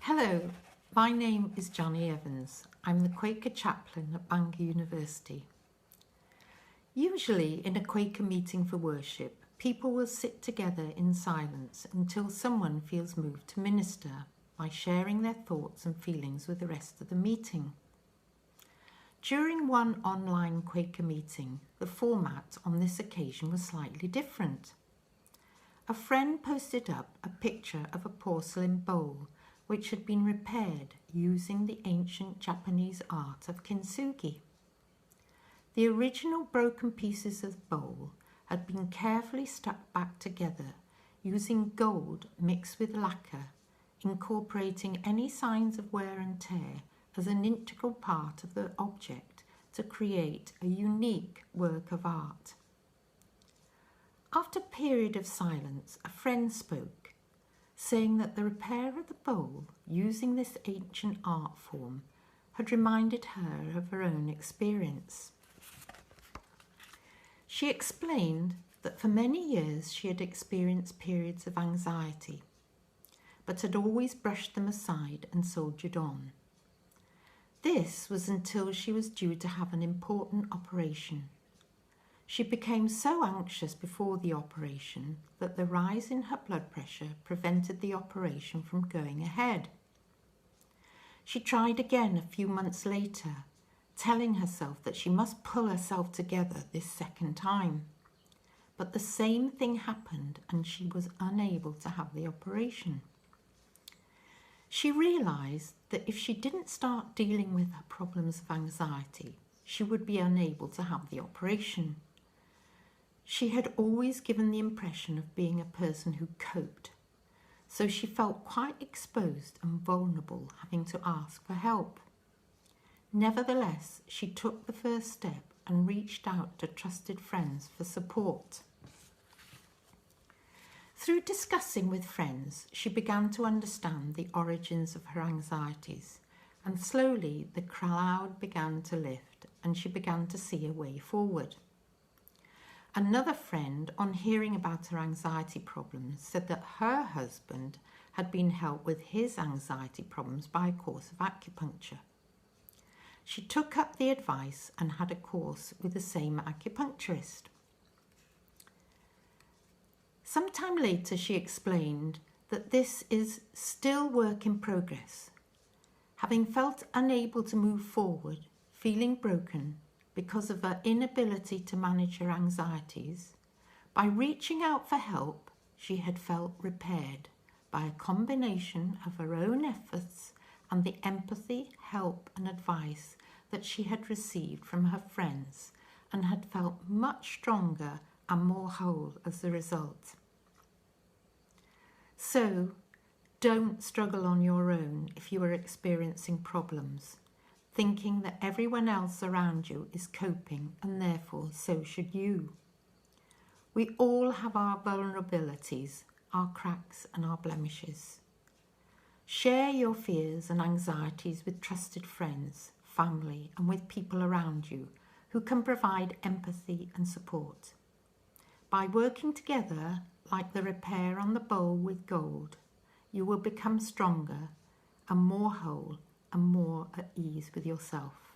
Hello, my name is Jani Evans. I'm the Quaker chaplain at Bangor University. Usually in a Quaker meeting for worship, people will sit together in silence until someone feels moved to minister by sharing their thoughts and feelings with the rest of the meeting. During one online Quaker meeting, the format on this occasion was slightly different. A friend posted up a picture of a porcelain bowl which had been repaired using the ancient Japanese art of kintsugi. The original broken pieces of the bowl had been carefully stuck back together using gold mixed with lacquer, incorporating any signs of wear and tear as an integral part of the object to create a unique work of art. After a period of silence, a friend spoke, saying that the repair of the bowl using this ancient art form had reminded her of her own experience. She explained that for many years she had experienced periods of anxiety, but had always brushed them aside and soldiered on. This was until she was due to have an important operation. She became so anxious before the operation that the rise in her blood pressure prevented the operation from going ahead. She tried again a few months later, telling herself that she must pull herself together this second time. But the same thing happened and she was unable to have the operation. She realised that if she didn't start dealing with her problems of anxiety, she would be unable to have the operation. She had always given the impression of being a person who coped, so she felt quite exposed and vulnerable having to ask for help. Nevertheless, she took the first step and reached out to trusted friends for support. Through discussing with friends, she began to understand the origins of her anxieties, and slowly the cloud began to lift and she began to see a way forward. Another friend, on hearing about her anxiety problems, said that her husband had been helped with his anxiety problems by a course of acupuncture. She took up the advice and had a course with the same acupuncturist. Sometime later, she explained that this is still work in progress. Having felt unable to move forward, feeling broken, because of her inability to manage her anxieties, by reaching out for help, she had felt repaired by a combination of her own efforts and the empathy, help and advice that she had received from her friends, and had felt much stronger and more whole as a result. So, don't struggle on your own if you are experiencing problems, thinking that everyone else around you is coping and therefore so should you. We all have our vulnerabilities, our cracks and our blemishes. Share your fears and anxieties with trusted friends, family and with people around you who can provide empathy and support. By working together, like the repair on the bowl with gold, you will become stronger and more whole and more at ease with yourself.